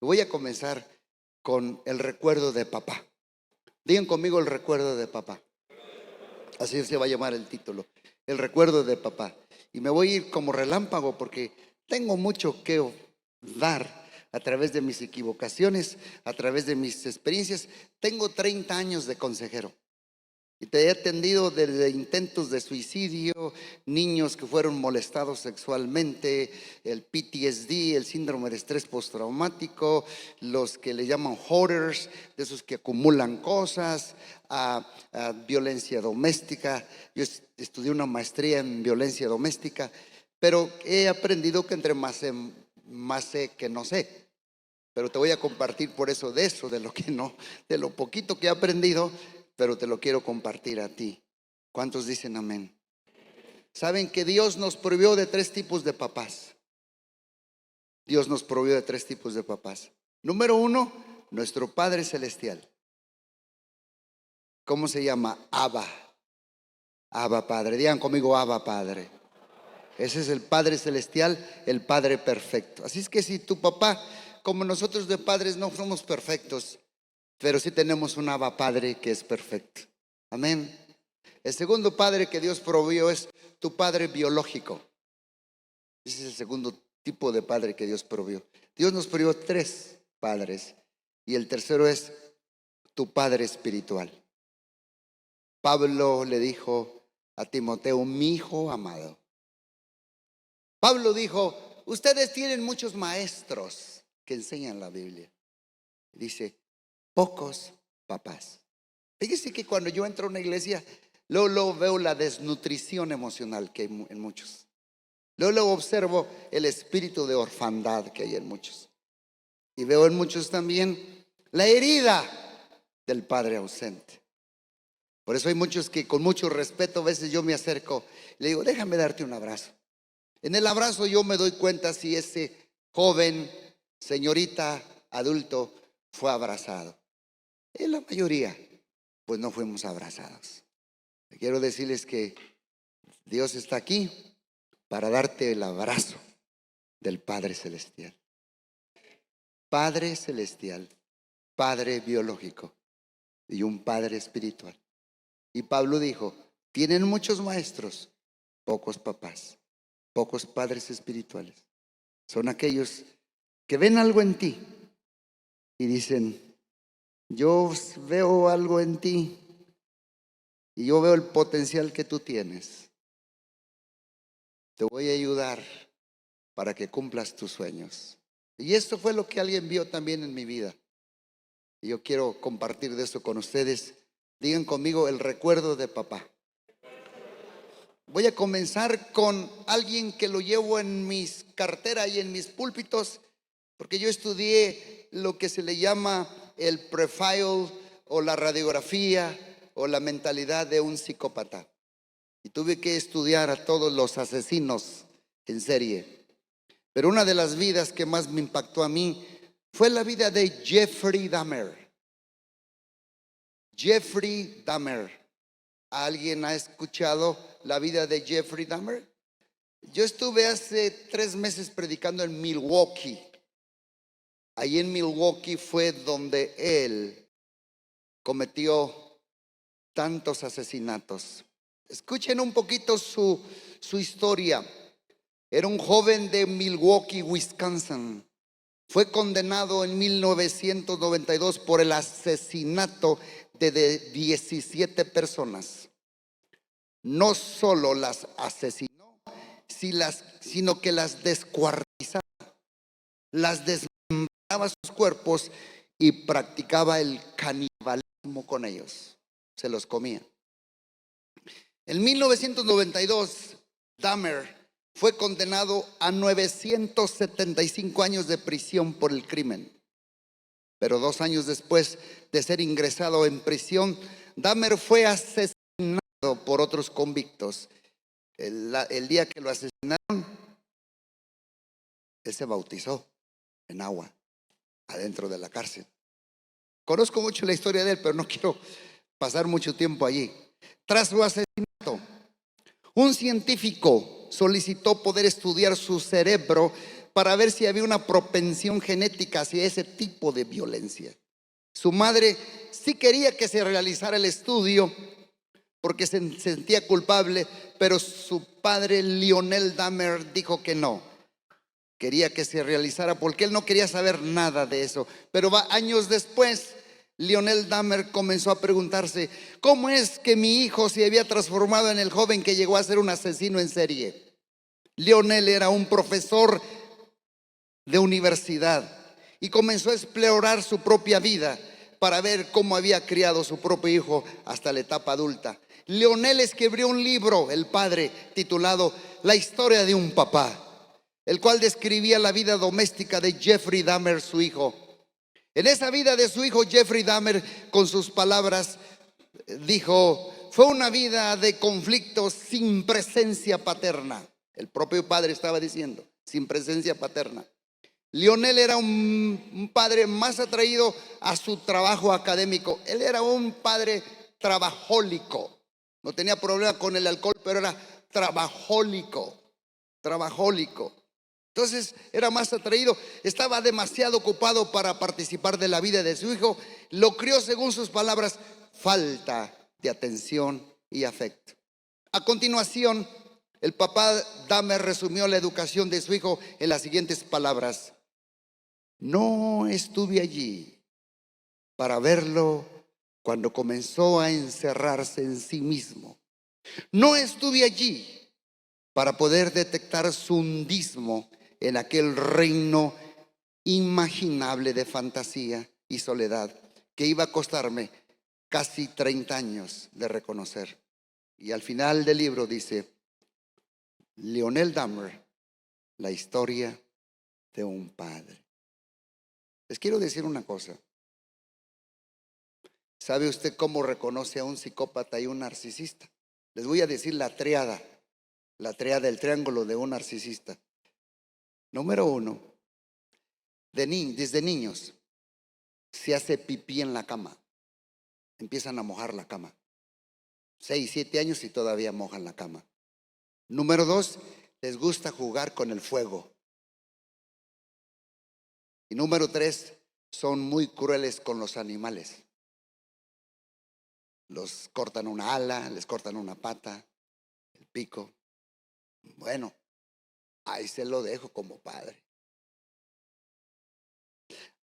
Voy a comenzar con el recuerdo de papá. Digan conmigo el recuerdo de papá. Así se va a llamar el título, el recuerdo de papá. Y me voy a ir como relámpago porque tengo mucho que dar a través de mis equivocaciones, a través de mis experiencias. Tengo 30 años de consejero y te he atendido desde intentos de suicidio, niños que fueron molestados sexualmente, el PTSD, el síndrome de estrés postraumático, los que le llaman hoarders, de esos que acumulan cosas, a violencia doméstica. Yo estudié una maestría en violencia doméstica, pero he aprendido que entre más sé que no sé. Pero te voy a compartir por eso, de lo que no, de lo poquito que he aprendido, pero te lo quiero compartir a ti. ¿Cuántos dicen amén? ¿Saben que Dios nos proveyó de 3 tipos de papás? Dios nos proveyó de 3 tipos de papás. Número 1, nuestro Padre Celestial. ¿Cómo se llama? Abba. Abba Padre. Digan conmigo, Abba Padre. Ese es el Padre Celestial, el Padre perfecto. Así es que si tu papá, como nosotros de padres no somos perfectos, pero sí tenemos un Abba Padre que es perfecto. Amén. El segundo padre que Dios proveyó es tu padre biológico. Ese es el segundo tipo de padre que Dios proveyó. Dios nos proveyó 3 padres y el tercero es tu padre espiritual. Pablo le dijo a Timoteo, mi hijo amado. Pablo dijo, ustedes tienen muchos maestros que enseñan la Biblia. Dice, pocos papás. Fíjese que cuando yo entro a una iglesia, luego veo la desnutrición emocional que hay en muchos. Luego observo el espíritu de orfandad que hay en muchos. Y veo en muchos también la herida del padre ausente. Por eso hay muchos que con mucho respeto a veces yo me acerco y le digo, déjame darte un abrazo. En el abrazo yo me doy cuenta si ese joven, señorita, adulto fue abrazado. En la mayoría, pues no fuimos abrazados. Quiero decirles que Dios está aquí para darte el abrazo del Padre Celestial. Padre Celestial, Padre biológico y un Padre espiritual. Y Pablo dijo, tienen muchos maestros, pocos papás, pocos padres espirituales. Son aquellos que ven algo en ti y dicen, yo veo algo en ti y yo veo el potencial que tú tienes. Te voy a ayudar para que cumplas tus sueños. Y esto fue lo que alguien vio también en mi vida. Y yo quiero compartir de esto con ustedes. Digan conmigo el recuerdo de papá. Voy a comenzar con alguien que lo llevo en mis carteras y en mis púlpitos, porque yo estudié lo que se le llama el profile o la radiografía o la mentalidad de un psicópata. Y tuve que estudiar a todos los asesinos en serie. Pero una de las vidas que más me impactó a mí fue la vida de Jeffrey Dahmer. Jeffrey Dahmer. ¿Alguien ha escuchado la vida de Jeffrey Dahmer? Yo estuve hace 3 meses predicando en Milwaukee. Ahí en Milwaukee fue donde él cometió tantos asesinatos. Escuchen un poquito su historia. Era un joven de Milwaukee, Wisconsin. Fue condenado en 1992 por el asesinato de 17 personas. No solo las asesinó, sino que las descuartizaba, las desmembraba sus cuerpos y practicaba el canibalismo con ellos. Se los comía. En 1992, Dahmer fue condenado a 975 años de prisión por el crimen. Pero 2 años después de ser ingresado en prisión, Dahmer fue asesinado por otros convictos. El día que lo asesinaron, él se bautizó en agua adentro de la cárcel. Conozco mucho la historia de él, pero no quiero pasar mucho tiempo allí. Tras su asesinato, un científico solicitó poder estudiar su cerebro para ver si había una propensión genética hacia ese tipo de violencia. Su madre sí quería que se realizara el estudio porque se sentía culpable, pero su padre Lionel Dahmer dijo que no. Quería que se realizara porque él no quería saber nada de eso. Pero años después, Lionel Dahmer comenzó a preguntarse: ¿cómo es que mi hijo se había transformado en el joven que llegó a ser un asesino en serie? Lionel era un profesor de universidad y comenzó a explorar su propia vida para ver cómo había criado su propio hijo hasta la etapa adulta. Lionel escribió un libro, el padre, titulado La historia de un papá, el cual describía la vida doméstica de Jeffrey Dahmer, su hijo. En esa vida de su hijo Jeffrey Dahmer, con sus palabras, dijo: fue una vida de conflictos sin presencia paterna. El propio padre estaba diciendo, sin presencia paterna. Lionel era un padre más atraído a su trabajo académico. Él era un padre trabajólico. No tenía problema con el alcohol, pero era trabajólico. Entonces era más atraído, estaba demasiado ocupado para participar de la vida de su hijo. Lo crió, según sus palabras, falta de atención y afecto. A continuación, el papá Dahmer resumió la educación de su hijo en las siguientes palabras: no estuve allí para verlo cuando comenzó a encerrarse en sí mismo. No estuve allí para poder detectar su hundismo en aquel reino imaginable de fantasía y soledad que iba a costarme casi 30 años de reconocer. Y al final del libro dice: Lionel Dahmer, la historia de un padre. Les quiero decir una cosa. ¿Sabe usted cómo reconoce a un psicópata y un narcisista? Les voy a decir la tríada, el triángulo de un narcisista. Número uno, desde niños se hace pipí en la cama. Empiezan a mojar la cama. 6, 7 años y todavía mojan la cama. Número dos, les gusta jugar con el fuego. Y número tres, son muy crueles con los animales. Los cortan una ala, les cortan una pata, el pico. Bueno, ahí se lo dejo como padre.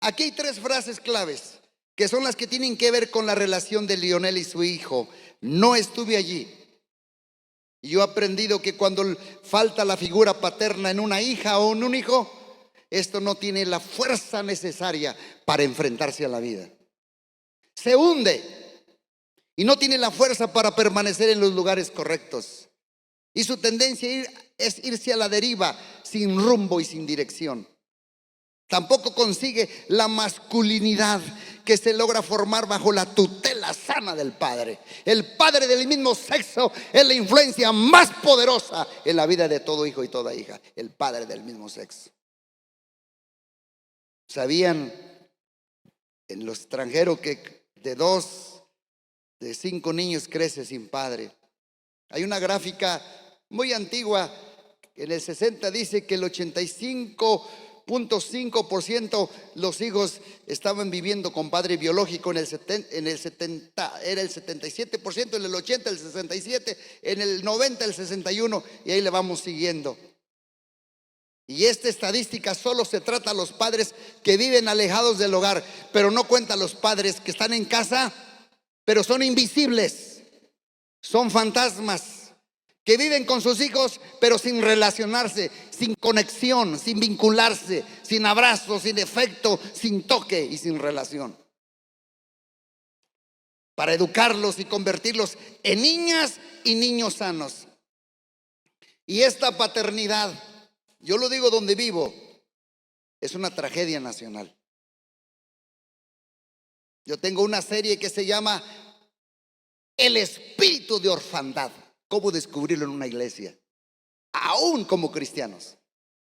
Aquí hay 3 frases claves que son las que tienen que ver con la relación de Lionel y su hijo. No estuve allí. Y yo he aprendido que cuando falta la figura paterna en una hija o en un hijo, esto no tiene la fuerza necesaria para enfrentarse a la vida. Se hunde y no tiene la fuerza para permanecer en los lugares correctos. Y su tendencia es irse a la deriva, sin rumbo y sin dirección. Tampoco consigue la masculinidad que se logra formar bajo la tutela sana del padre. El padre del mismo sexo es la influencia más poderosa en la vida de todo hijo y toda hija. El padre del mismo sexo. ¿Sabían en lo extranjero que de 5 niños crece sin padre? Hay una gráfica muy antigua. En el 60 dice que el 85.5% los hijos estaban viviendo con padre biológico. En el 70 era el 77%, en el 80 el 67%, en el 90 el 61%, y ahí le vamos siguiendo. Y esta estadística solo se trata a los padres que viven alejados del hogar, pero no cuenta a los padres que están en casa, pero son invisibles, son fantasmas, que viven con sus hijos, pero sin relacionarse, sin conexión, sin vincularse, sin abrazo, sin afecto, sin toque y sin relación. Para educarlos y convertirlos en niñas y niños sanos. Y esta paternidad, yo lo digo donde vivo, es una tragedia nacional. Yo tengo una serie que se llama El espíritu de orfandad. ¿Cómo descubrirlo en una iglesia? Aún como cristianos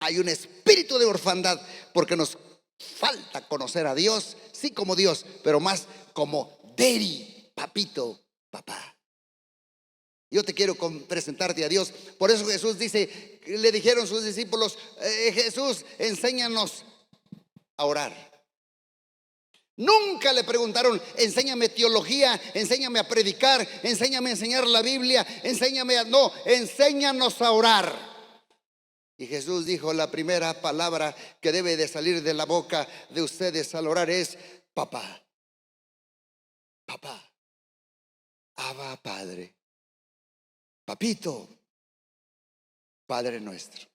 hay un espíritu de orfandad porque nos falta conocer a Dios, sí como Dios, pero más como Daddy, papito, papá. Yo te quiero presentarte a Dios. Por eso Jesús dice, le dijeron sus discípulos, Jesús, enséñanos a orar. Nunca le preguntaron, enséñame teología, enséñame a predicar, enséñame a enseñar la Biblia, enséñame a... No, enséñanos a orar. Y Jesús dijo, la primera palabra que debe de salir de la boca de ustedes al orar es, papá, papá, Abba Padre, papito, Padre nuestro.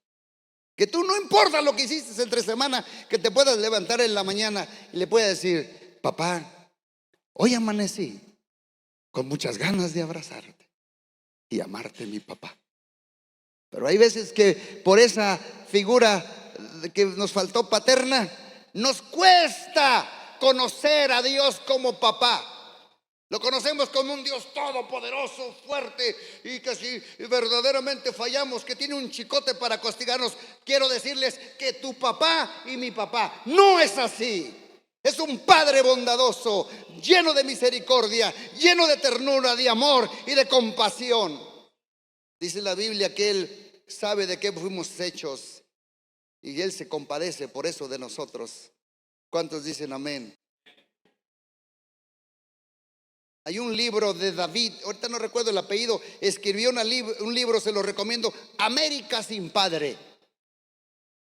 Que tú, no importa lo que hiciste entre semana, que te puedas levantar en la mañana y le puedas decir, papá, hoy amanecí con muchas ganas de abrazarte y amarte, mi papá. Pero hay veces que por esa figura que nos faltó paterna, nos cuesta conocer a Dios como papá. Lo conocemos como un Dios todopoderoso, fuerte, y que si verdaderamente fallamos, que tiene un chicote para castigarnos. Quiero decirles que tu papá y mi papá no es así. Es un Padre bondadoso, lleno de misericordia, lleno de ternura, de amor y de compasión. Dice la Biblia que Él sabe de qué fuimos hechos y Él se compadece por eso de nosotros. ¿Cuántos dicen amén? Hay un libro de David, ahorita no recuerdo el apellido, escribió un libro, se lo recomiendo, América sin padre.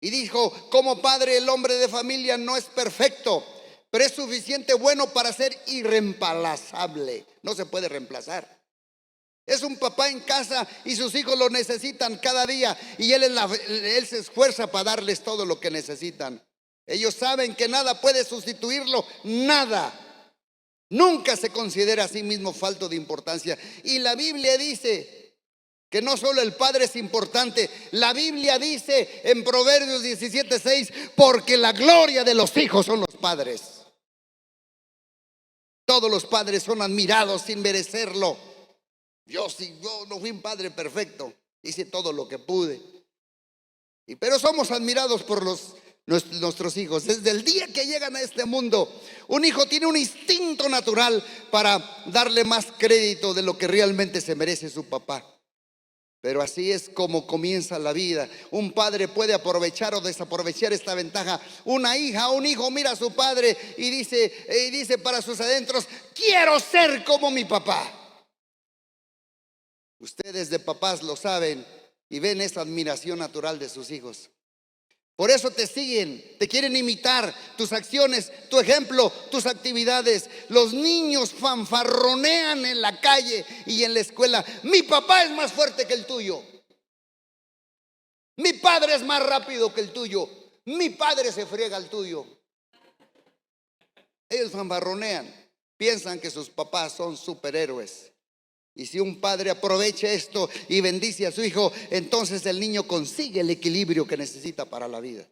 Y dijo, como padre el hombre de familia no es perfecto, pero es suficiente bueno para ser irreemplazable. No se puede reemplazar. Es un papá en casa y sus hijos lo necesitan cada día y él se esfuerza para darles todo lo que necesitan. Ellos saben que nada puede sustituirlo, nada. Nunca se considera a sí mismo falto de importancia. Y la Biblia dice que no solo el padre es importante. La Biblia dice en Proverbios 17:6, porque la gloria de los hijos son los padres. Todos los padres son admirados sin merecerlo. Yo no fui un padre perfecto, hice todo lo que pude. Pero somos admirados por nuestros hijos. Desde el día que llegan a este mundo, un hijo tiene un instinto natural para darle más crédito de lo que realmente se merece su papá. Pero así es como comienza la vida. Un padre puede aprovechar o desaprovechar esta ventaja. Una hija o un hijo mira a su padre y dice para sus adentros, quiero ser como mi papá. Ustedes de papás lo saben y ven esa admiración natural de sus hijos. Por eso te siguen, te quieren imitar tus acciones, tu ejemplo, tus actividades. Los niños fanfarronean en la calle y en la escuela. Mi papá es más fuerte que el tuyo. Mi padre es más rápido que el tuyo. Mi padre se friega al tuyo. Ellos fanfarronean, piensan que sus papás son superhéroes. Y si un padre aprovecha esto y bendice a su hijo, entonces el niño consigue el equilibrio que necesita para la vida.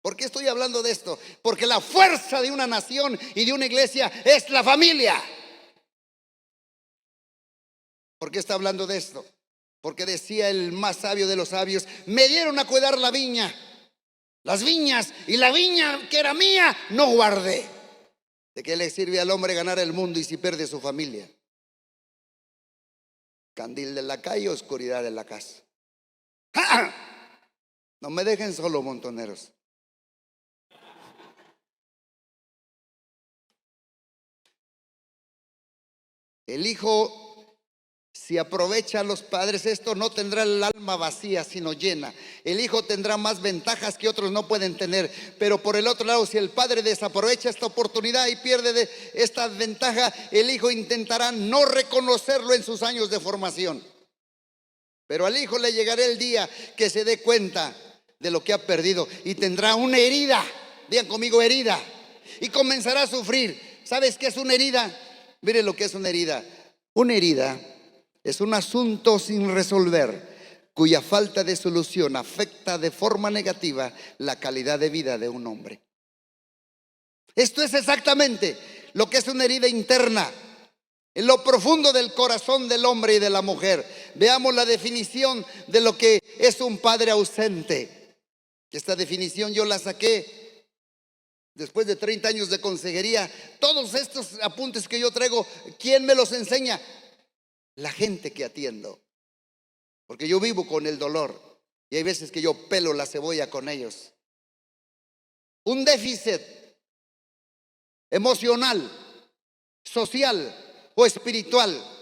¿Por qué estoy hablando de esto? Porque la fuerza de una nación y de una iglesia es la familia. ¿Por qué está hablando de esto? Porque decía el más sabio de los sabios, me dieron a cuidar la viña, las viñas, y la viña que era mía no guardé. ¿De qué le sirve al hombre ganar el mundo y si pierde su familia? Candil de la calle, oscuridad de la casa. ¡Ja! No me dejen solo, montoneros. El hijo, si aprovecha a los padres esto, no tendrá el alma vacía, sino llena. El hijo tendrá más ventajas que otros no pueden tener. Pero por el otro lado, si el padre desaprovecha esta oportunidad y pierde esta ventaja, el hijo intentará no reconocerlo en sus años de formación. Pero al hijo le llegará el día que se dé cuenta de lo que ha perdido y tendrá una herida. Digan conmigo, herida. Y comenzará a sufrir. ¿Sabes qué es una herida? Mire lo que es una herida. Una herida es un asunto sin resolver, cuya falta de solución afecta de forma negativa la calidad de vida de un hombre. Esto es exactamente lo que es una herida interna, en lo profundo del corazón del hombre y de la mujer. Veamos la definición de lo que es un padre ausente. Esta definición yo la saqué después de 30 años de consejería. Todos estos apuntes que yo traigo, ¿quién me los enseña? la gente que atiendo, porque yo vivo con el dolor y hay veces que yo pelo la cebolla con ellos. Un déficit emocional, social o espiritual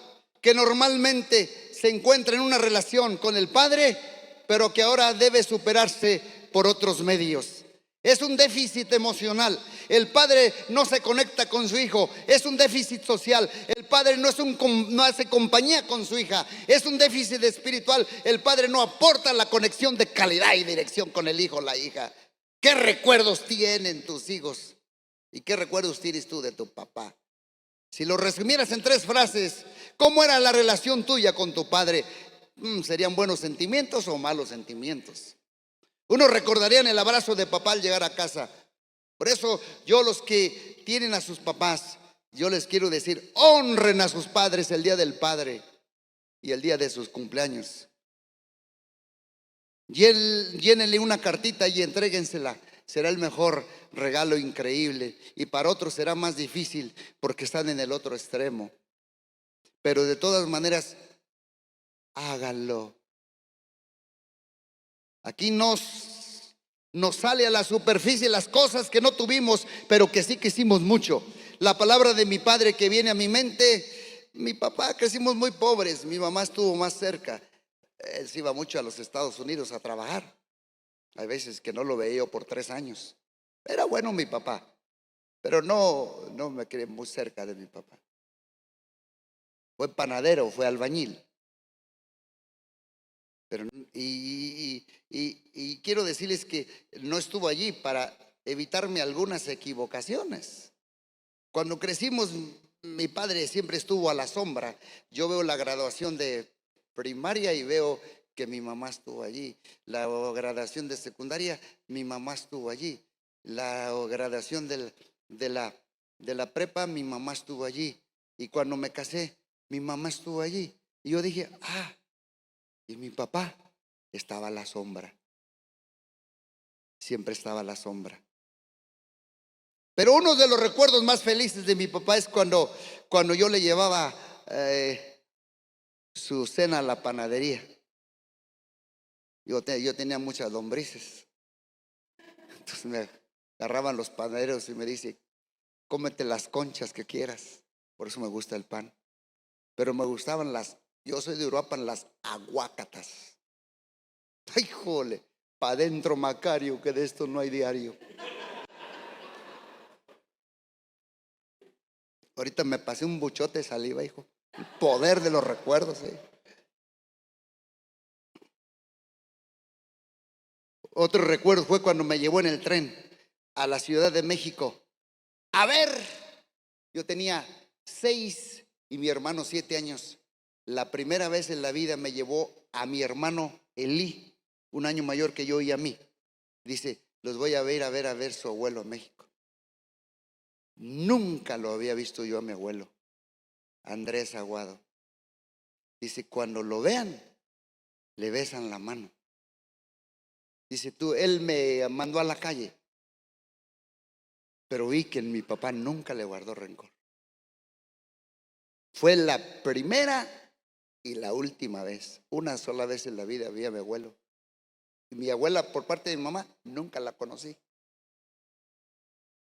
que normalmente se encuentra en una relación con el padre, pero que ahora debe superarse por otros medios. Es un déficit emocional. El padre no se conecta con su hijo. Es un déficit social. El padre no hace compañía con su hija. Es un déficit espiritual. El padre no aporta la conexión de calidad y dirección con el hijo o la hija. ¿Qué recuerdos tienen tus hijos? ¿Y qué recuerdos tienes tú de tu papá? Si lo resumieras en 3 frases, ¿cómo era la relación tuya con tu padre? ¿Serían buenos sentimientos o malos sentimientos? Uno recordaría el abrazo de papá al llegar a casa. Por eso yo, los que tienen a sus papás, yo les quiero decir, honren a sus padres el día del padre y el día de sus cumpleaños. Llénenle una cartita y entréguensela. Será el mejor regalo increíble. Y para otros será más difícil porque están en el otro extremo. Pero de todas maneras, háganlo. Aquí nos sale a la superficie las cosas que no tuvimos, pero que sí quisimos mucho. La palabra de mi padre que viene a mi mente: mi papá, crecimos muy pobres, mi mamá estuvo más cerca. Él se iba mucho a los Estados Unidos a trabajar. Hay veces que no lo veía yo por 3 años. Era bueno mi papá, pero no me quedé muy cerca de mi papá. Fue panadero, fue albañil. Pero, y quiero decirles que no estuvo allí para evitarme algunas equivocaciones. Cuando crecimos, mi padre siempre estuvo a la sombra. Yo veo la graduación de primaria y veo que mi mamá estuvo allí. La graduación de secundaria, mi mamá estuvo allí. La graduación de la prepa, mi mamá estuvo allí. Y cuando me casé, mi mamá estuvo allí. Y yo dije, y mi papá estaba a la sombra. Siempre estaba a la sombra. Pero uno de los recuerdos más felices de mi papá es cuando yo le llevaba su cena a la panadería. Yo tenía muchas lombrices. Entonces me agarraban los panaderos y me dice: cómete las conchas que quieras. Por eso me gusta el pan. Pero me gustaban yo soy de Uruapan, las aguacatas. Ay, jole, pa' adentro Macario, que de esto no hay diario. Ahorita me pasé un buchote de saliva, hijo. El poder de los recuerdos, Otro recuerdo fue cuando me llevó en el tren a la Ciudad de México. A ver, yo tenía 6 y mi hermano 7 años. La primera vez en la vida me llevó a mi hermano Elí, 1 año mayor que yo y a mí. Dice: los voy a ver su abuelo a México. Nunca lo había visto yo a mi abuelo, Andrés Aguado. Dice: cuando lo vean, le besan la mano. Dice: él me mandó a la calle, pero vi que mi papá nunca le guardó rencor. Fue la primera y la última vez. Una sola vez en la vida vi a mi abuelo. Y mi abuela, por parte de mi mamá, nunca la conocí.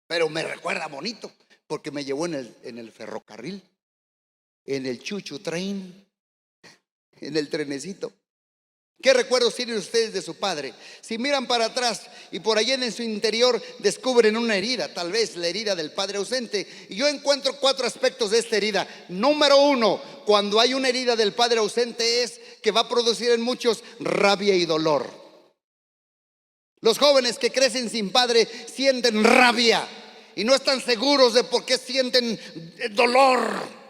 Pero me recuerda bonito, porque me llevó en el ferrocarril, en el chuchu train, en el trenecito. ¿Qué recuerdos tienen ustedes de su padre? Si miran para atrás y por allá en su interior descubren una herida, tal vez la herida del padre ausente. Y yo encuentro 4 aspectos de esta herida. Número 1, cuando hay una herida del padre ausente, es que va a producir en muchos rabia y dolor. Los jóvenes que crecen sin padre sienten rabia y no están seguros de por qué sienten dolor.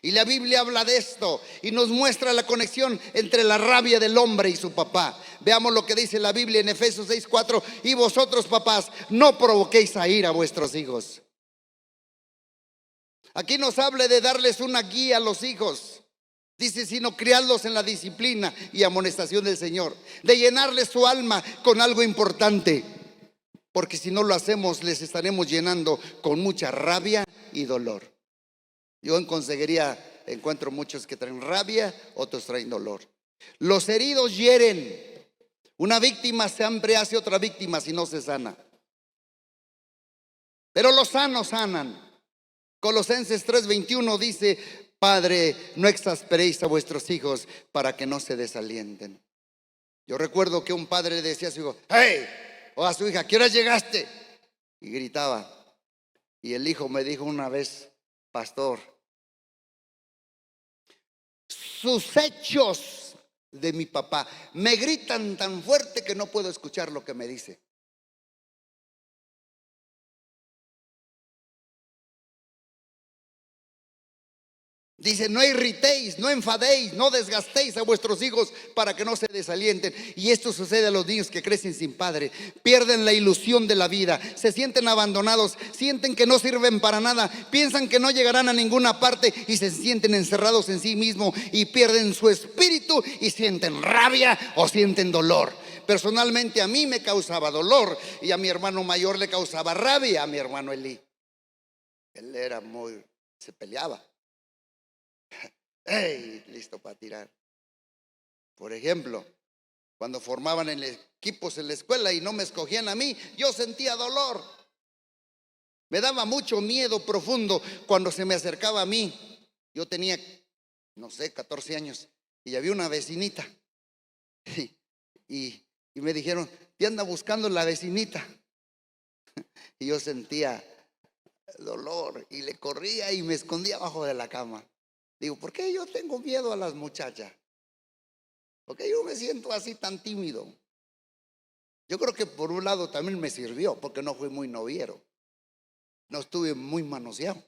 Y la Biblia habla de esto y nos muestra la conexión entre la rabia del hombre y su papá. Veamos lo que dice la Biblia en Efesios 6:4. Y vosotros, papás, no provoquéis a ira a vuestros hijos. Aquí nos habla de darles una guía a los hijos. Dice: sino criarlos en la disciplina y amonestación del Señor. De llenarles su alma con algo importante. Porque si no lo hacemos, les estaremos llenando con mucha rabia y dolor. Yo en consejería encuentro muchos que traen rabia, otros traen dolor. Los heridos hieren. Una víctima siempre hace otra víctima si no se sana. Pero los sanos sanan. Colosenses 3:21 dice: Padre, no exasperéis a vuestros hijos para que no se desalienten. Yo recuerdo que un padre le decía a su hijo: hey, o a su hija, ¿qué hora llegaste? Y gritaba. Y el hijo me dijo una vez: pastor, sus hechos de mi papá me gritan tan fuerte que no puedo escuchar lo que me dice. Dice: no irritéis, no enfadéis, no desgastéis a vuestros hijos para que no se desalienten. Y esto sucede a los niños que crecen sin padre. Pierden la ilusión de la vida, se sienten abandonados, sienten que no sirven para nada, piensan que no llegarán a ninguna parte y se sienten encerrados en sí mismos y pierden su espíritu y sienten rabia o sienten dolor. Personalmente a mí me causaba dolor y a mi hermano mayor le causaba rabia, a mi hermano Eli. Él era se peleaba. ¡Ey! Listo para tirar. Por ejemplo, cuando formaban equipos en la escuela y no me escogían a mí, yo sentía dolor. Me daba mucho miedo profundo cuando se me acercaba a mí. Yo tenía, no sé, 14 años y había una vecinita. Y me dijeron: ¿te anda buscando la vecinita? Y yo sentía dolor y le corría y me escondía abajo de la cama. Digo: ¿por qué yo tengo miedo a las muchachas? ¿Por qué yo me siento así tan tímido? Yo creo que por un lado también me sirvió, porque no fui muy noviero. No estuve muy manoseado.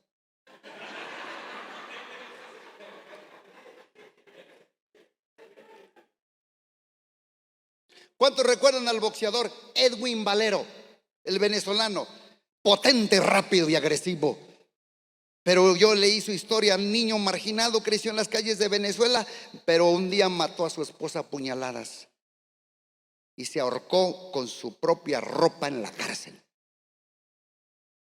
¿Cuántos recuerdan al boxeador Edwin Valero, el venezolano? Potente, rápido y agresivo. Pero yo leí su historia: niño marginado, creció en las calles de Venezuela, pero un día mató a su esposa a puñaladas y se ahorcó con su propia ropa en la cárcel.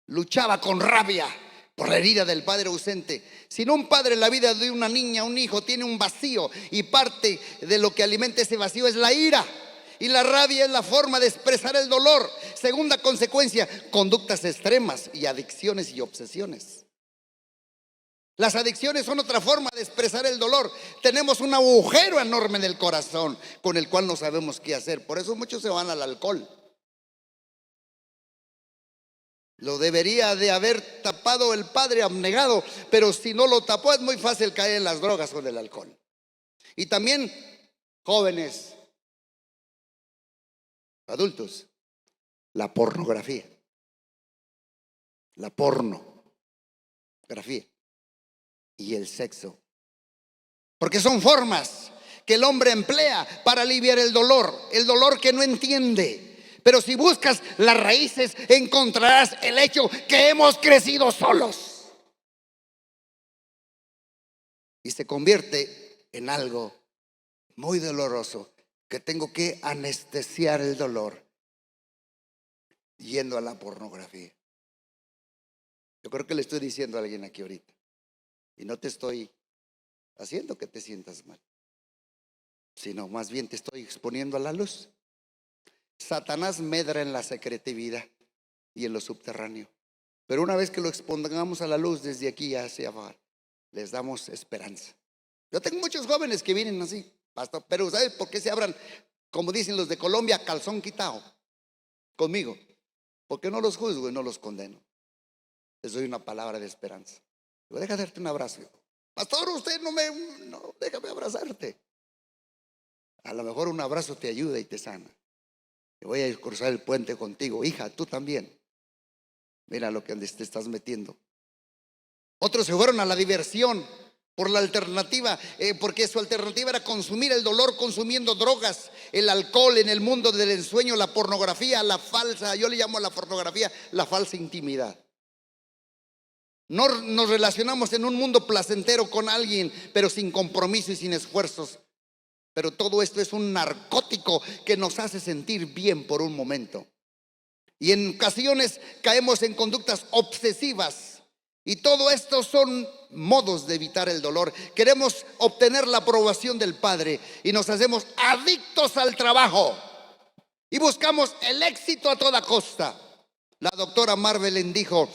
Luchaba con rabia por la herida del padre ausente. Sin un padre, la vida de una niña, un hijo, tiene un vacío, y parte de lo que alimenta ese vacío es la ira. Y la rabia es la forma de expresar el dolor. Segunda consecuencia: conductas extremas y adicciones y obsesiones. Las adicciones son otra forma de expresar el dolor. Tenemos un agujero enorme en el corazón con el cual no sabemos qué hacer. Por eso muchos se van al alcohol. Lo debería de haber tapado el padre abnegado, pero si no lo tapó es muy fácil caer en las drogas o en el alcohol. Y también jóvenes, adultos, la pornografía. La pornografía y el sexo. Porque son formas que el hombre emplea para aliviar el dolor que no entiende. Pero si buscas las raíces, encontrarás el hecho que hemos crecido solos. Y se convierte en algo muy doloroso, que tengo que anestesiar el dolor yendo a la pornografía. Yo creo que le estoy diciendo a alguien aquí ahorita, y no te estoy haciendo que te sientas mal, sino más bien te estoy exponiendo a la luz. Satanás medra en la secretividad y en lo subterráneo, pero una vez que lo expongamos a la luz desde aquí hacia abajo, les damos esperanza. Yo tengo muchos jóvenes que vienen así, pastor, pero ¿sabes por qué se abran, como dicen los de Colombia, calzón quitado conmigo? Porque no los juzgo y no los condeno. Les doy una palabra de esperanza. Digo: deja darte un abrazo. Pastor, usted no, déjame abrazarte. A lo mejor un abrazo te ayuda y te sana. Te voy a cruzar el puente contigo, hija, tú también. Mira lo que te estás metiendo. Otros se fueron a la diversión por la alternativa, porque su alternativa era consumir el dolor consumiendo drogas, el alcohol, en el mundo del ensueño, la pornografía, la falsa, yo le llamo a la pornografía la falsa intimidad. No nos relacionamos en un mundo placentero con alguien, pero sin compromiso y sin esfuerzos. Pero todo esto es un narcótico que nos hace sentir bien por un momento. Y en ocasiones caemos en conductas obsesivas Y todo esto son modos de evitar el dolor. Queremos obtener la aprobación del Padre y nos hacemos adictos al trabajo y buscamos el éxito a toda costa. La doctora Marvelen dijo,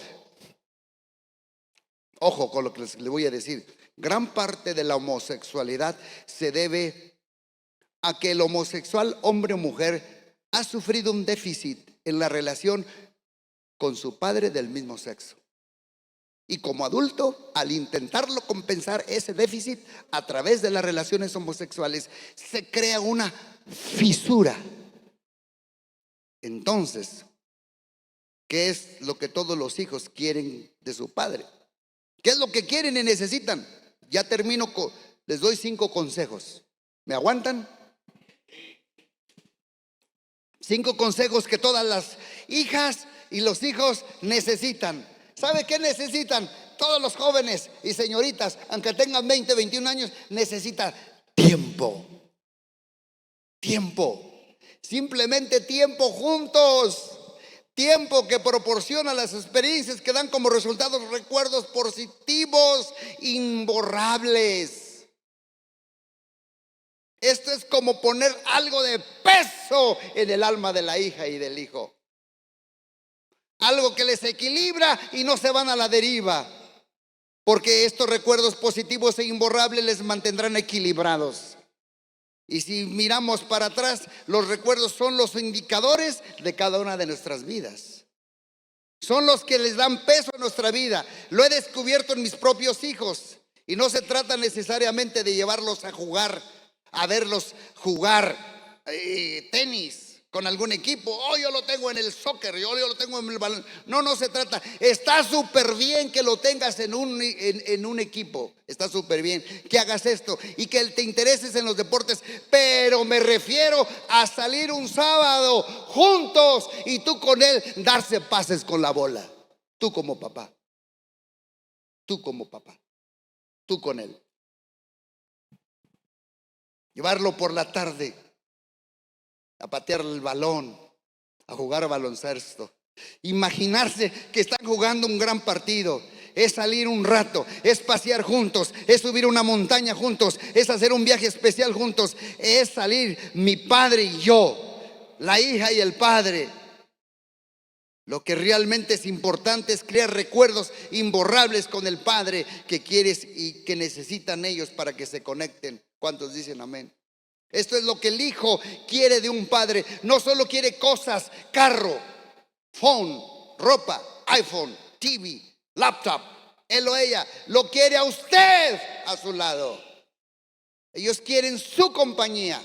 ojo con lo que le voy a decir, gran parte de la homosexualidad se debe a que el homosexual, hombre o mujer, ha sufrido un déficit en la relación con su padre del mismo sexo. Y como adulto, al intentarlo compensar ese déficit a través de las relaciones homosexuales, se crea una fisura. Entonces, ¿qué es lo que todos los hijos quieren de su padre? ¿Qué es lo que quieren y necesitan? Ya termino, les doy 5 consejos. ¿Me aguantan? 5 consejos que todas las hijas y los hijos necesitan. ¿Sabe qué necesitan? Todos los jóvenes y señoritas, aunque tengan 20, 21 años, necesitan tiempo. Tiempo. Simplemente tiempo juntos. Tiempo que proporciona las experiencias que dan como resultados recuerdos positivos, imborrables. Esto es como poner algo de peso en el alma de la hija y del hijo. Algo que les equilibra y no se van a la deriva. Porque estos recuerdos positivos e imborrables les mantendrán equilibrados. Y si miramos para atrás, los recuerdos son los indicadores de cada una de nuestras vidas. Son los que les dan peso a nuestra vida. Lo he descubierto en mis propios hijos. Y no se trata necesariamente de llevarlos a jugar, a verlos jugar tenis con algún equipo. Oh, yo lo tengo en el soccer, yo lo tengo en el balón. No se trata. Está súper bien que lo tengas en un equipo. Está súper bien que hagas esto y que te intereses en los deportes. Pero me refiero a salir un sábado juntos y tú con él darse pases con la bola. Tú como papá. Tú como papá. Tú con él. Llevarlo por la tarde a patear el balón, a jugar baloncesto. Imaginarse que están jugando un gran partido. Es salir un rato, es pasear juntos, es subir una montaña juntos, es hacer un viaje especial juntos, es salir mi padre y yo, la hija y el padre. Lo que realmente es importante es crear recuerdos imborrables con el padre que quieres y que necesitan ellos para que se conecten. ¿Cuántos dicen amén? Esto es lo que el hijo quiere de un padre. No solo quiere cosas, carro, phone, ropa, iPhone, TV, laptop. Él o ella lo quiere a usted a su lado. Ellos quieren su compañía.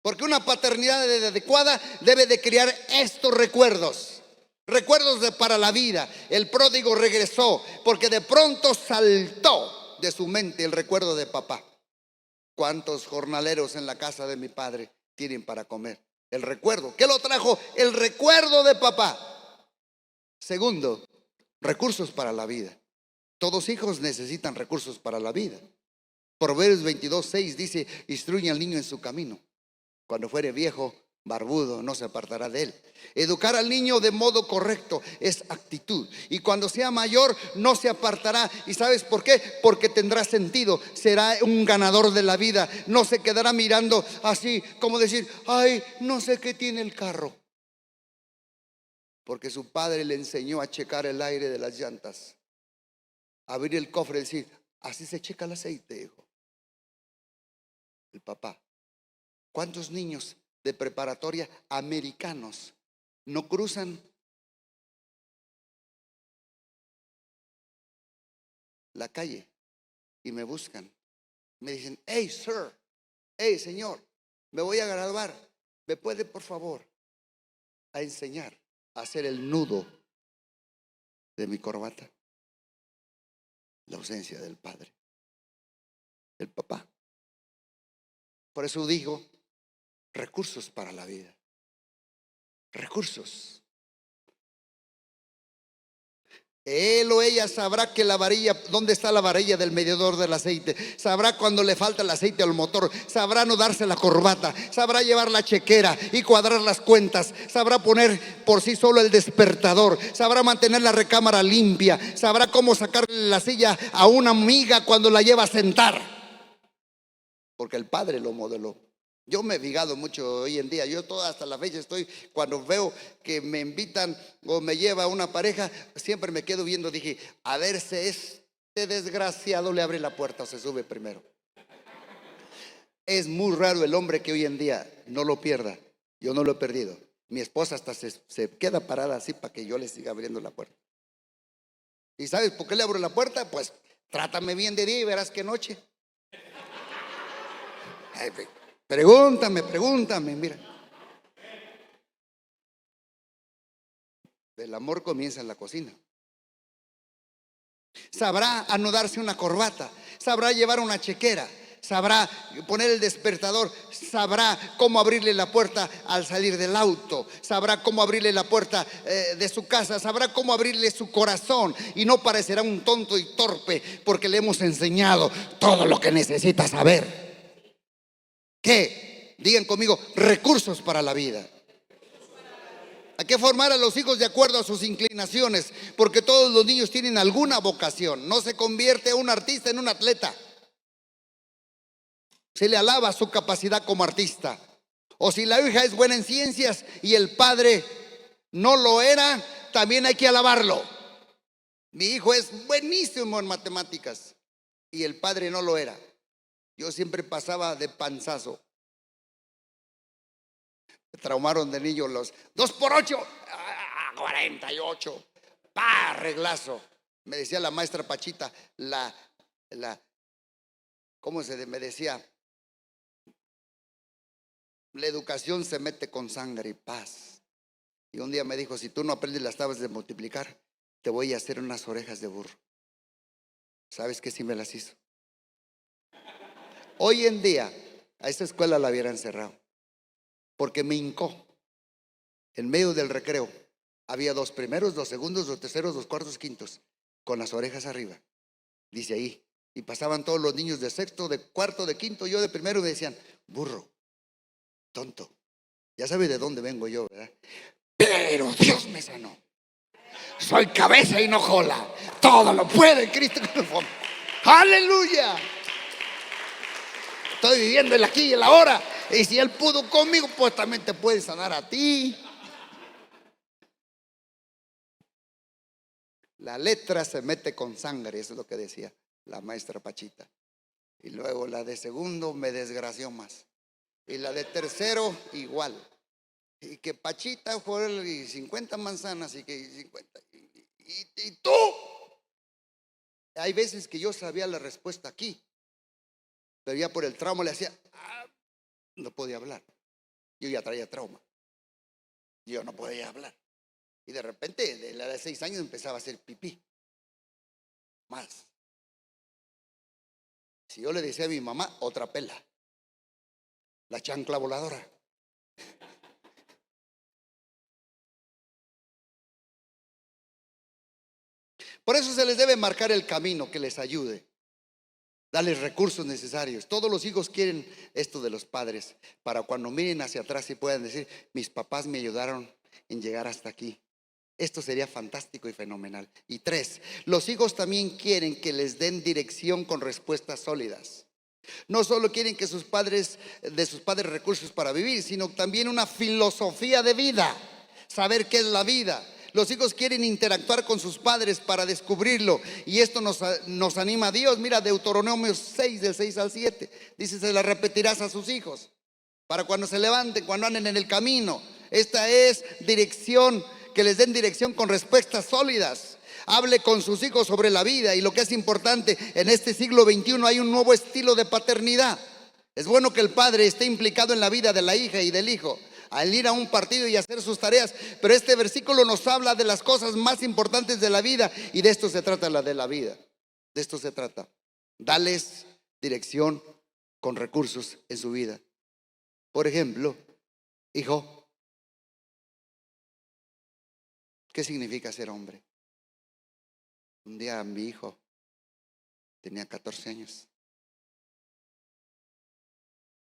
Porque una paternidad adecuada debe de crear estos recuerdos. Recuerdos para la vida. El pródigo regresó porque de pronto saltó de su mente el recuerdo de papá. ¿Cuántos jornaleros en la casa de mi padre tienen para comer? El recuerdo. ¿Qué lo trajo? El recuerdo de papá. Segundo, recursos para la vida. Todos hijos necesitan recursos para la vida. Proverbios 22:6 dice: instruye al niño en su camino. Cuando fuere viejo, barbudo, no se apartará de él. Educar al niño de modo correcto es actitud. Y cuando sea mayor, no se apartará. ¿Y sabes por qué? Porque tendrá sentido. Será un ganador de la vida. No se quedará mirando así como decir: ay, no sé qué tiene el carro. Porque su padre le enseñó a checar el aire de las llantas, a abrir el cofre y decir: así se checa el aceite, hijo. El papá. ¿Cuántos niños de preparatoria americanos no cruzan la calle y me buscan? Me dicen: hey, sir, hey, señor, me voy a graduar. ¿Me puede, por favor, a enseñar a hacer el nudo de mi corbata? La ausencia del padre, del papá. Por eso digo, recursos para la vida. Recursos. Él o ella sabrá que la varilla, dónde está la varilla del medidor del aceite. Sabrá cuando le falta el aceite al motor. Sabrá no darse la corbata. Sabrá llevar la chequera y cuadrar las cuentas. Sabrá poner por sí solo el despertador. Sabrá mantener la recámara limpia. Sabrá cómo sacarle la silla a una amiga cuando la lleva a sentar. Porque el padre lo modeló. Yo me he fijado mucho hoy en día. Yo hasta la fecha estoy, cuando veo que me invitan o me lleva una pareja, siempre me quedo viendo. Dije, a ver si este desgraciado le abre la puerta o se sube primero. Es muy raro el hombre que hoy en día no lo pierda. Yo no lo he perdido. Mi esposa hasta se queda parada así para que yo le siga abriendo la puerta. ¿Y sabes por qué le abro la puerta? Pues trátame bien de día y verás que noche. Ay, pregúntame, mira. El amor comienza en la cocina. Sabrá anudarse una corbata, sabrá llevar una chequera, sabrá poner el despertador, sabrá cómo abrirle la puerta al salir del auto, sabrá cómo abrirle la puerta de su casa, sabrá cómo abrirle su corazón y no parecerá un tonto y torpe porque le hemos enseñado todo lo que necesita saber. ¿Qué? Digan conmigo, recursos para la vida. Hay que formar a los hijos de acuerdo a sus inclinaciones, porque todos los niños tienen alguna vocación. No se convierte un artista en un atleta. Se le alaba su capacidad como artista. O si la hija es buena en ciencias y el padre no lo era, también hay que alabarlo. Mi hijo es buenísimo en matemáticas y el padre no lo era. Yo siempre pasaba de panzazo. Me traumaron de niño los 2 por 8, 48. ¡Pah! Reglazo. Me decía la maestra Pachita, ¿cómo me decía? La educación se mete con sangre y paz. Y un día me dijo, si tú no aprendes las tablas de multiplicar, te voy a hacer unas orejas de burro. ¿Sabes que sí me las hizo? Hoy en día, a esa escuela la hubieran cerrado, porque me hincó. En medio del recreo, había 2 primeros, 2 segundos, 2 terceros, 2 cuartos, quintos, con las orejas arriba. Dice ahí. Y pasaban todos los niños de sexto, de cuarto, de quinto, yo de primero, y me decían, burro, tonto. Ya sabe de dónde vengo yo, ¿verdad? Pero Dios me sanó. Soy cabeza y no cola. Todo lo puede Cristo que me forma. Aleluya. Estoy viviendo el aquí y el ahora. Y si Él pudo conmigo, pues también te puede sanar a ti. La letra se mete con sangre, eso es lo que decía la maestra Pachita. Y luego la de segundo me desgració más. Y la de tercero igual. Y que Pachita fue 50 manzanas y que 50. Y tú. Hay veces que yo sabía la respuesta aquí, pero ya por el trauma le hacía, no podía hablar. Yo ya traía trauma. Yo no podía hablar. Y de repente, de la de 6 años, empezaba a hacer pipí. Más. Si yo le decía a mi mamá, otra pela. La chancla voladora. Por eso se les debe marcar el camino que les ayude. Darles recursos necesarios. Todos los hijos quieren esto de los padres, para cuando miren hacia atrás y puedan decir, mis papás me ayudaron en llegar hasta aquí. Esto sería fantástico y fenomenal. Y 3, los hijos también quieren que les den dirección con respuestas sólidas. No solo quieren que de sus padres recursos para vivir, sino también una filosofía de vida, saber qué es la vida. Los hijos quieren interactuar con sus padres para descubrirlo, y esto nos anima a Dios. Mira, Deuteronomio 6, del 6 al 7, dice, se la repetirás a sus hijos para cuando se levanten, cuando anden en el camino. Esta es dirección, que les den dirección con respuestas sólidas. Hable con sus hijos sobre la vida y lo que es importante, en este siglo XXI hay un nuevo estilo de paternidad. Es bueno que el padre esté implicado en la vida de la hija y del hijo, al ir a un partido y hacer sus tareas, pero este versículo nos habla de las cosas más importantes de la vida, y de esto se trata la de la vida. De esto se trata. Dales dirección con recursos en su vida. Por ejemplo, hijo, ¿qué significa ser hombre? Un día mi hijo tenía 14 años.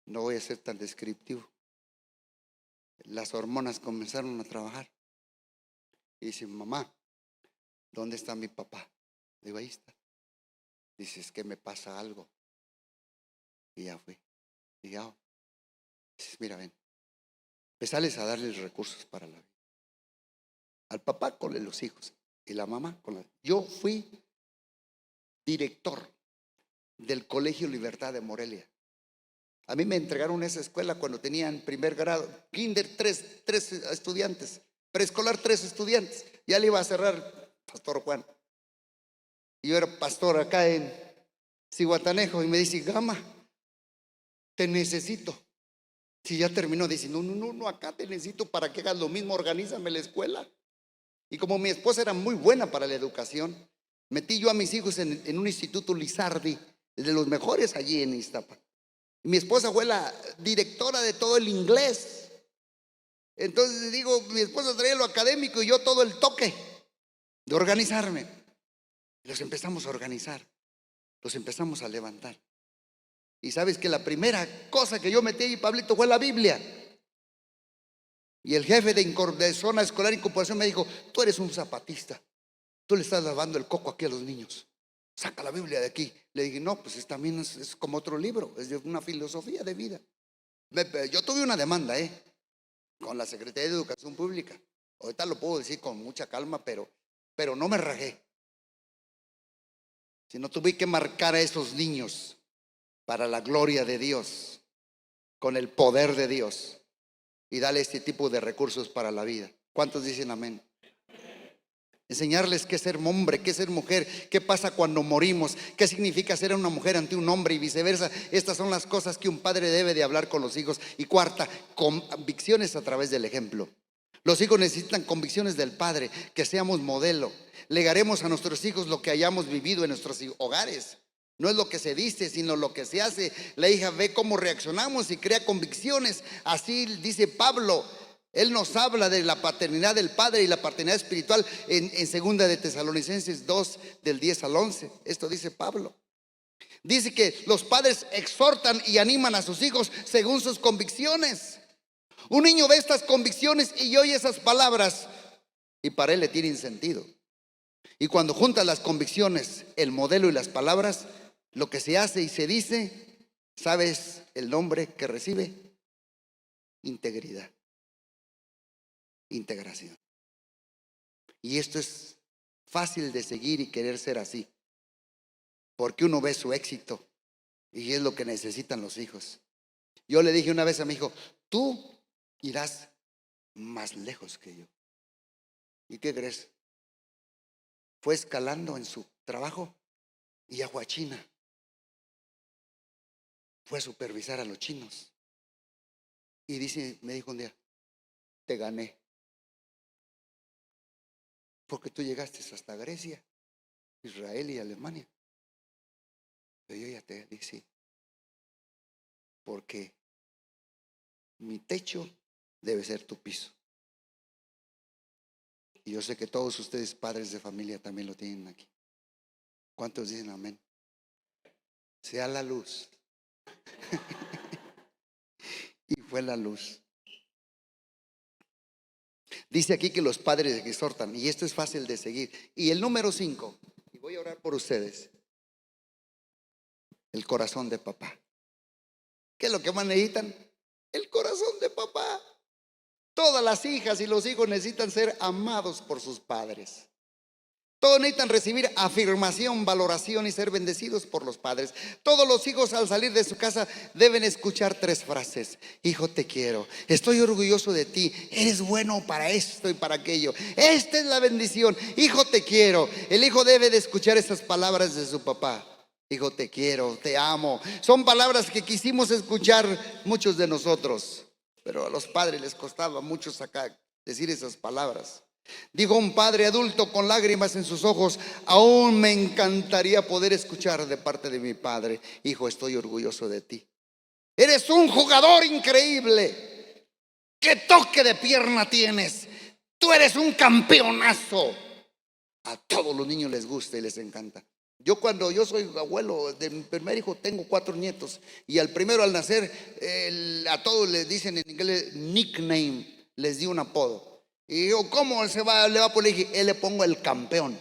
No voy a ser tan descriptivo. Las hormonas comenzaron a trabajar. Y dice, mamá, ¿dónde está mi papá? Digo, ahí está. Dice, es que me pasa algo. Y ya fui. Y ya. Dices, mira, ven. Empezales a darles recursos para la vida. Al papá con los hijos y la mamá con la. Yo fui director del Colegio Libertad de Morelia. A mí me entregaron esa escuela cuando tenía en primer grado, kinder, tres estudiantes, preescolar 3 estudiantes. Ya le iba a cerrar Pastor Juan. Y yo era pastor acá en Cihuatanejo y me dice, Gama, te necesito. Si ya terminó, dice, no, acá te necesito para que hagas lo mismo, organízame la escuela. Y como mi esposa era muy buena para la educación, metí yo a mis hijos en un instituto Lizardi, de los mejores allí en Iztapa. Y mi esposa fue la directora de todo el inglés. Entonces digo, mi esposa traía lo académico y yo todo el toque de organizarme. Los empezamos a organizar, los empezamos a levantar. Y sabes que la primera cosa que yo metí ahí, Pablito, fue la Biblia. Y el jefe de zona escolar incorporación me dijo, tú eres un zapatista, tú le estás lavando el coco aquí a los niños, saca la Biblia de aquí. Le dije, no, pues también es como otro libro, es de una filosofía de vida. Yo tuve una demanda con la Secretaría de Educación Pública. Ahorita lo puedo decir con mucha calma, pero no me rajé. Si no, tuve que marcar a esos niños para la gloria de Dios, con el poder de Dios, y darle este tipo de recursos para la vida. ¿Cuántos dicen amén? Enseñarles qué es ser hombre, qué es ser mujer, qué pasa cuando morimos, qué significa ser una mujer ante un hombre y viceversa. Estas son las cosas que un padre debe de hablar con los hijos. Y cuarta, convicciones a través del ejemplo. Los hijos necesitan convicciones del padre, que seamos modelo. Legaremos a nuestros hijos lo que hayamos vivido en nuestros hogares. No es lo que se dice, sino lo que se hace. La hija ve cómo reaccionamos y crea convicciones. Así dice Pablo. Él nos habla de la paternidad del Padre y la paternidad espiritual en segunda de Tesalonicenses 2, del 10 al 11. Esto dice Pablo. Dice que los padres exhortan y animan a sus hijos según sus convicciones. Un niño ve estas convicciones y oye esas palabras y para él le tienen sentido. Y cuando juntas las convicciones, el modelo y las palabras, lo que se hace y se dice, ¿sabes el nombre que recibe? Integridad. Integración. Y esto es fácil de seguir y querer ser así, porque uno ve su éxito y es lo que necesitan los hijos. Yo le dije una vez a mi hijo, tú irás más lejos que yo. ¿Y qué crees? Fue escalando en su trabajo y a Huachina. Fue a supervisar a los chinos. Y me dijo un día, te gané. Porque tú llegaste hasta Grecia, Israel y Alemania. Pero yo ya te dije, sí. Porque mi techo debe ser tu piso. Y yo sé que todos ustedes, padres de familia, también lo tienen aquí. ¿Cuántos dicen amén? Sea la luz. Y fue la luz. Dice aquí que los padres exhortan, y esto es fácil de seguir. Y el número 5, y voy a orar por ustedes, el corazón de papá. ¿Qué es lo que más necesitan? El corazón de papá. Todas las hijas y los hijos necesitan ser amados por sus padres. Todos necesitan recibir afirmación, valoración y ser bendecidos por los padres. Todos los hijos al salir de su casa deben escuchar 3 frases. Hijo, te quiero. Estoy orgulloso de ti. Eres bueno para esto y para aquello. Esta es la bendición. Hijo, te quiero. El hijo debe de escuchar esas palabras de su papá. Hijo, te quiero, te amo. Son palabras que quisimos escuchar muchos de nosotros, pero a los padres les costaba mucho decir esas palabras. Dijo un padre adulto con lágrimas en sus ojos, aún me encantaría poder escuchar de parte de mi padre, hijo, estoy orgulloso de ti. Eres un jugador increíble. ¿Qué toque de pierna tienes? Tú eres un campeonazo. A todos los niños les gusta y les encanta. Cuando yo soy abuelo de mi primer hijo, tengo 4 nietos. Y al primero al nacer, a todos les dicen en inglés nickname, les di un apodo. Y yo, ¿cómo le va a poner? Él le pongo el campeón.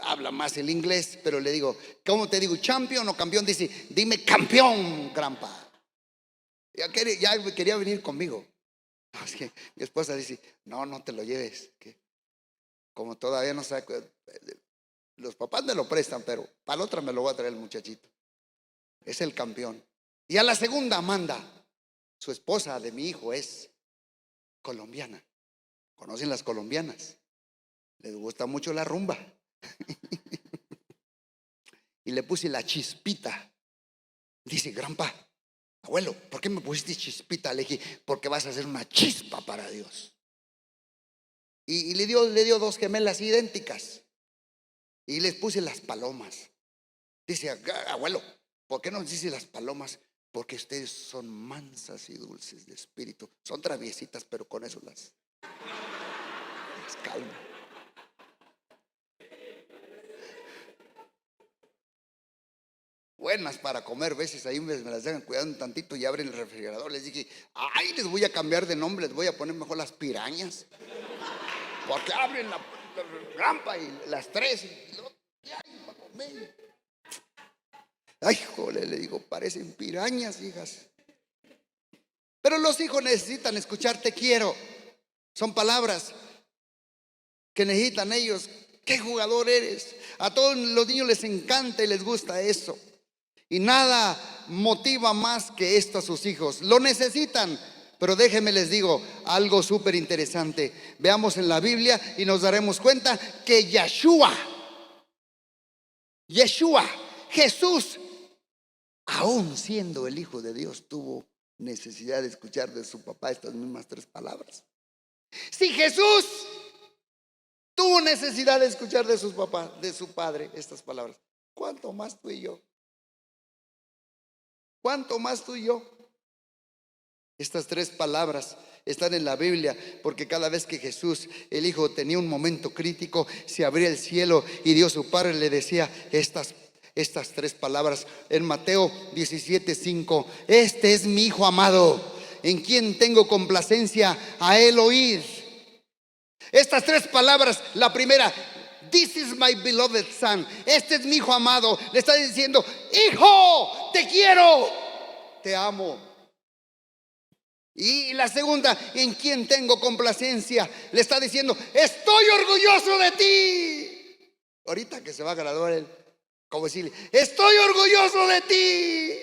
Habla más el inglés, pero le digo, ¿cómo te digo? ¿Champion o campeón? Dice, dime campeón, grandpa. Ya quería venir conmigo. Es que mi esposa dice, no te lo lleves. Que como todavía no sabe, los papás me lo prestan, pero para la otra me lo voy a traer el muchachito. Es el campeón. Y a la segunda, Amanda, su esposa de mi hijo, es colombiana. ¿Conocen las colombianas? Les gusta mucho la rumba. Y le puse la Chispita. Dice, grandpa, abuelo, ¿por qué me pusiste Chispita? Le dije, porque vas a hacer una chispa para Dios. Y le dio 2 gemelas idénticas. Y les puse las Palomas. Dice, abuelo, ¿por qué nos dice las Palomas? Porque ustedes son mansas y dulces de espíritu. Son traviesitas, pero con eso las calma. Buenas para comer, veces ahí me las dejan cuidando un tantito y abren el refrigerador. Les dije, ay, les voy a cambiar de nombre, les voy a poner mejor las pirañas. Porque abren la rampa y las 3 y ay, para comer. Ay, jole, le digo, parecen pirañas, hijas. Pero los hijos necesitan escuchar te quiero. Son palabras que necesitan ellos. ¿Qué jugador eres? A todos los niños les encanta y les gusta eso. Y nada motiva más que esto a sus hijos. Lo necesitan. Pero déjenme les digo algo súper interesante. Veamos en la Biblia y nos daremos cuenta que Yeshua, Jesús, aún siendo el Hijo de Dios, tuvo necesidad de escuchar de su papá estas mismas 3 palabras. Si Jesús tuvo necesidad de escuchar de sus papás, de su padre, estas palabras, ¿cuánto más tú y yo? ¿Cuánto más tú y yo? Estas 3 palabras están en la Biblia porque cada vez que Jesús, el Hijo, tenía un momento crítico, se abría el cielo y Dios su Padre le decía estas 3 palabras en Mateo 17:5. Este es mi Hijo amado, en quien tengo complacencia, a él oíd. Estas 3 palabras, la primera, this is my beloved son, este es mi Hijo amado, le está diciendo, hijo, te quiero, te amo. Y la segunda, en quien tengo complacencia, le está diciendo, estoy orgulloso de ti. Ahorita que se va a graduar él, como decirle, estoy orgulloso de ti.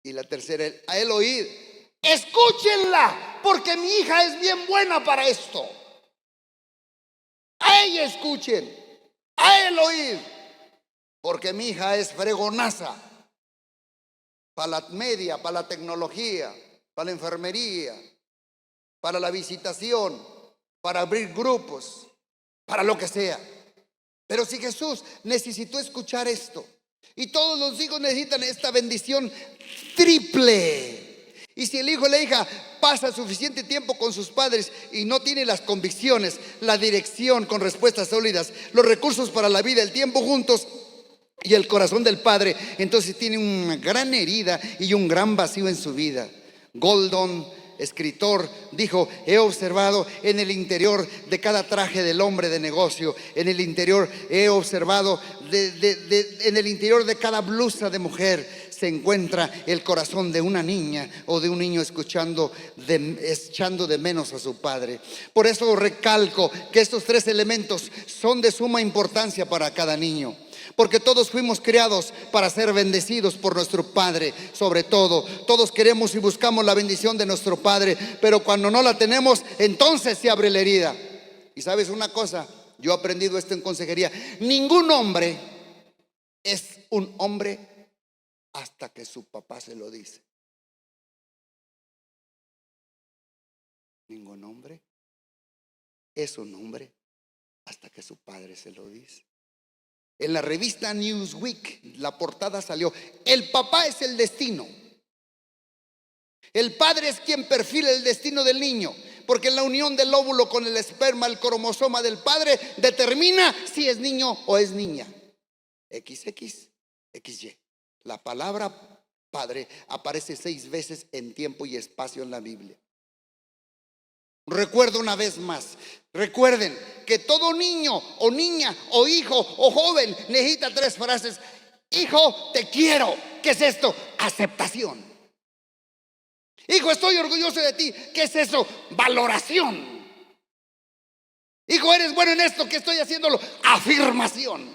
Y la tercera, a él oír, escúchenla, porque mi hija es bien buena para esto. A ella escuchen, a él oír, porque mi hija es fregonaza para la media, para la tecnología, para la enfermería, para la visitación, para abrir grupos, para lo que sea. Pero si Jesús necesitó escuchar esto, y todos los hijos necesitan esta bendición triple. Y si el hijo y la hija pasa suficiente tiempo con sus padres y no tiene las convicciones, la dirección con respuestas sólidas, los recursos para la vida, el tiempo juntos y el corazón del padre, entonces tiene una gran herida y un gran vacío en su vida. Goldon, escritor, dijo, he observado en el interior de cada traje del hombre de negocio, en el interior he observado en el interior de cada blusa de mujer se encuentra el corazón de una niña o de un niño echando de menos a su padre. Por eso recalco que estos 3 elementos son de suma importancia para cada niño. Porque todos fuimos creados para ser bendecidos por nuestro Padre. Sobre todo, todos queremos y buscamos la bendición de nuestro Padre, pero cuando no la tenemos, entonces se abre la herida. Y sabes una cosa, yo he aprendido esto en consejería: ningún hombre es un hombre hasta que su papá se lo dice. Ningún hombre es un hombre hasta que su padre se lo dice. En la revista Newsweek, la portada salió: el papá es el destino. El padre es quien perfila el destino del niño. Porque la unión del óvulo con el esperma, el cromosoma del padre, determina si es niño o es niña. XX, XY. La palabra padre aparece 6 veces en tiempo y espacio en la Biblia. Recuerdo una vez más, recuerden que todo niño o niña o hijo o joven necesita 3 frases. Hijo, te quiero. ¿Qué es esto? Aceptación. Hijo, estoy orgulloso de ti. ¿Qué es eso? Valoración. Hijo, eres bueno en esto, ¿qué estoy haciéndolo? Afirmación.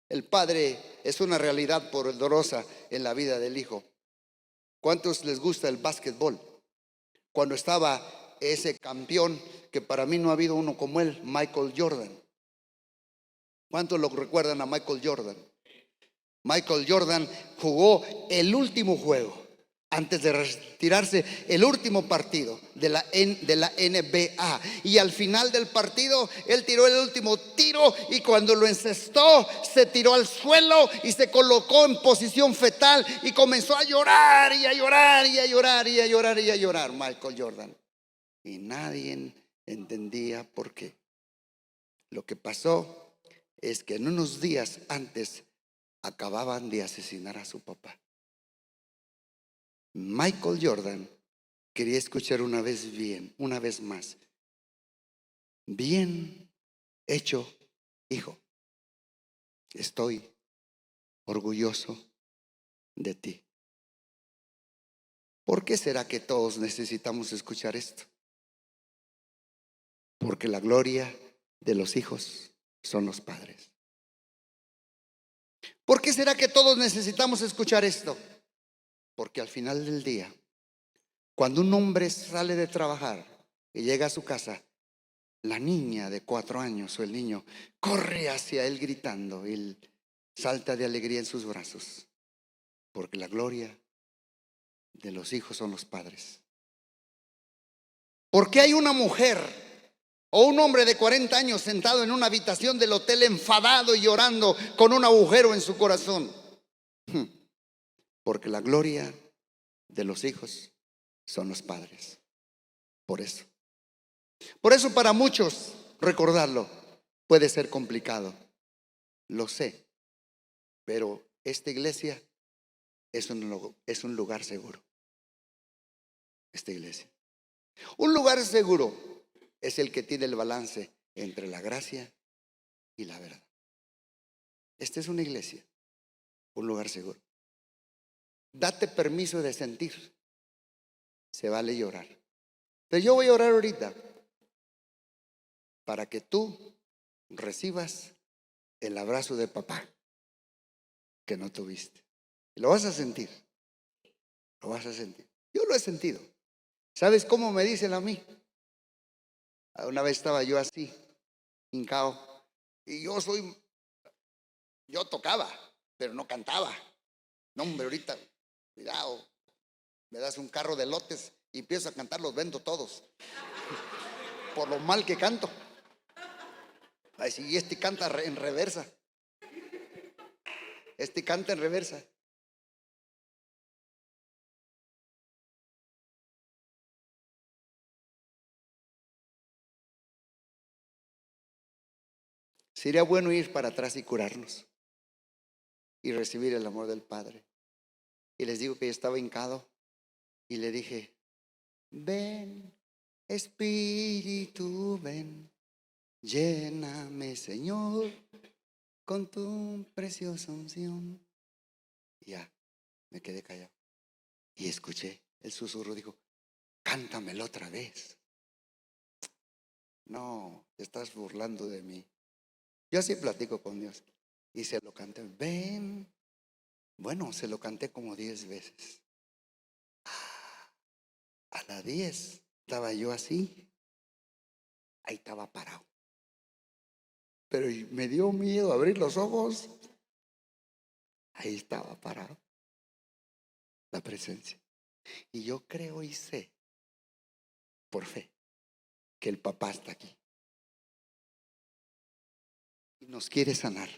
El padre es una realidad poderosa en la vida del hijo. ¿Cuántos les gusta el básquetbol? Cuando estaba ese campeón, que para mí no ha habido uno como él, Michael Jordan. ¿Cuántos lo recuerdan a Michael Jordan? Michael Jordan jugó el último juego antes de retirarse, el último partido de la NBA. Y al final del partido, él tiró el último tiro y cuando lo encestó, se tiró al suelo y se colocó en posición fetal y comenzó a llorar y a llorar y a llorar y a llorar y a llorar, Michael Jordan. Y nadie entendía por qué. Lo que pasó es que en unos días antes acababan de asesinar a su papá. Michael Jordan quería escuchar una vez más, bien hecho, hijo, estoy orgulloso de ti. ¿Por qué será que todos necesitamos escuchar esto? Porque la gloria de los hijos son los padres. ¿Por qué será que todos necesitamos escuchar esto? Porque al final del día, cuando un hombre sale de trabajar y llega a su casa, la niña de 4 años o el niño corre hacia él gritando y él salta de alegría en sus brazos. Porque la gloria de los hijos son los padres. ¿Por qué hay una mujer o un hombre de 40 años sentado en una habitación del hotel enfadado y llorando con un agujero en su corazón? Porque la gloria de los hijos son los padres. Por eso. Por eso para muchos recordarlo puede ser complicado. Lo sé. Pero esta iglesia es un lugar seguro. Esta iglesia. Un lugar seguro es el que tiene el balance entre la gracia y la verdad. Esta es una iglesia, un lugar seguro. Date permiso de sentir. Se vale llorar. Pero yo voy a orar ahorita para que tú recibas el abrazo de papá que no tuviste. Lo vas a sentir. Lo vas a sentir. Yo lo he sentido. ¿Sabes cómo me dicen a mí? Una vez estaba yo así, hincado, y yo tocaba, pero no cantaba. No, hombre, ahorita, cuidado, me das un carro de lotes y empiezo a cantar, los vendo todos. Por lo mal que canto. Ay, sí, y este canta en reversa. Este canta en reversa. Sería bueno ir para atrás y curarnos y recibir el amor del Padre. Y les digo que yo estaba hincado y le dije, ven, Espíritu, ven, lléname, Señor, con tu preciosa unción. Y ya, me quedé callado. Y escuché el susurro, dijo, cántamelo otra vez. No, te estás burlando de mí. Yo así platico con Dios. Y se lo canté, ven. Bueno, se lo canté como 10 veces. A las 10 estaba yo así. Ahí estaba parado. Pero me dio miedo abrir los ojos. Ahí estaba parado. La presencia. Y yo creo y sé, por fe, que el papá está aquí. Y nos quiere sanar.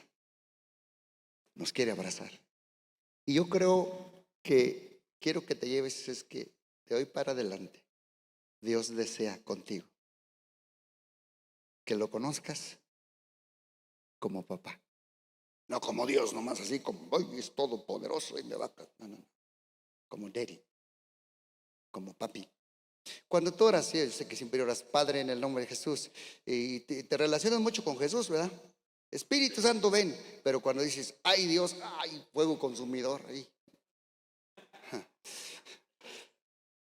Nos quiere abrazar. Y yo creo que quiero que te lleves es que de hoy para adelante Dios desea contigo que lo conozcas como papá. No como Dios, nomás así como hoy es todopoderoso y me va a... No, no, no. Como daddy, como papi. Cuando tú oras, sí, yo sé que siempre oras, Padre, en el nombre de Jesús, y te relacionas mucho con Jesús, ¿verdad? Espíritu Santo, ven. Pero cuando dices, ay Dios, ay, fuego consumidor, ahí,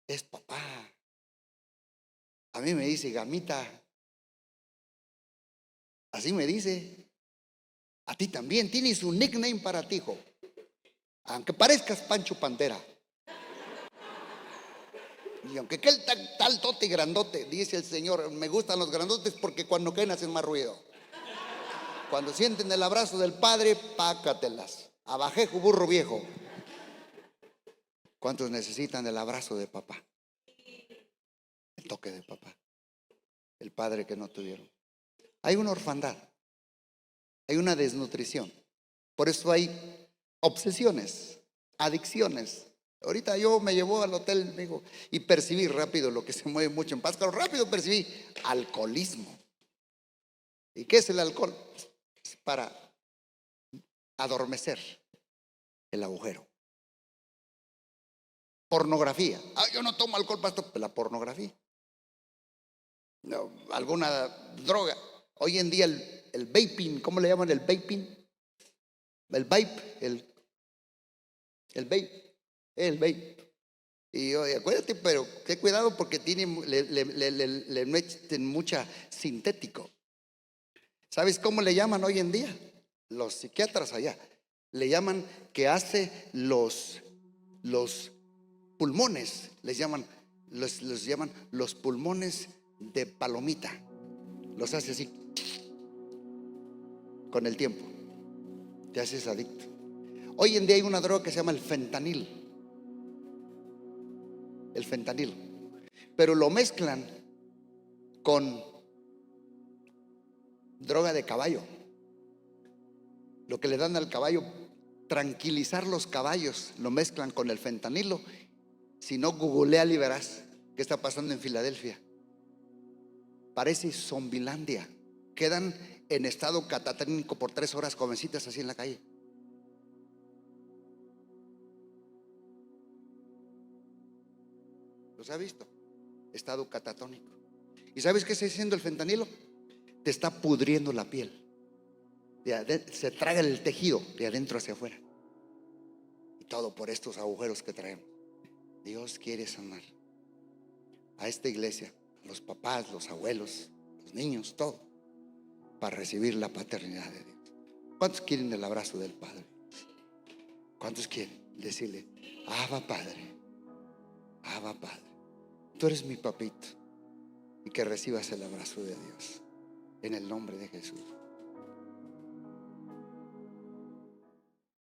es papá. A mí me dice Gamita, así me dice. A ti también, tienes un nickname para ti, hijo. Aunque parezcas Pancho Pantera. Y aunque aquel tal tote grandote, dice el Señor, me gustan los grandotes porque cuando caen hacen más ruido. Cuando sienten el abrazo del Padre, pácatelas. Abajejo, burro viejo. ¿Cuántos necesitan el abrazo de papá? El toque de papá. El padre que no tuvieron. Hay una orfandad. Hay una desnutrición. Por eso hay obsesiones, adicciones. Ahorita yo me llevó al hotel, me dijo, y percibí rápido lo que se mueve mucho en Pátzcuaro. Rápido percibí alcoholismo. ¿Y qué es el alcohol? Es para adormecer el agujero. Pornografía. Yo no tomo alcohol, pastor. La pornografía. No, alguna droga. Hoy en día el vaping, ¿cómo le llaman el vaping? El vape, el vape, el vape. Y oye, acuérdate, pero ten cuidado porque le meten mucha sintético. ¿Sabes cómo le llaman hoy en día? Los psiquiatras allá le llaman que hace los pulmones, les llaman, los llaman los pulmones de palomita. Los hace así con el tiempo. Te haces adicto. Hoy en día hay una droga que se llama el fentanil. El fentanil. Pero lo mezclan con droga de caballo. Lo que le dan al caballo, tranquilizar los caballos, lo mezclan con el fentanilo. Si no, googlea y verás qué está pasando en Filadelfia. Parece Zombilandia. Quedan en estado catatónico por 3 horas, jovencitas así en la calle. ¿Los ha visto? Estado catatónico. ¿Y sabes qué está haciendo el fentanilo? Te está pudriendo la piel. Se traga el tejido de adentro hacia afuera. Y todo por estos agujeros que traemos. Dios quiere sanar a esta iglesia, los papás, los abuelos, los niños, todo, para recibir la paternidad de Dios. ¿Cuántos quieren el abrazo del Padre? ¿Cuántos quieren decirle, Abba Padre, Abba Padre, tú eres mi papito? Y que recibas el abrazo de Dios en el nombre de Jesús.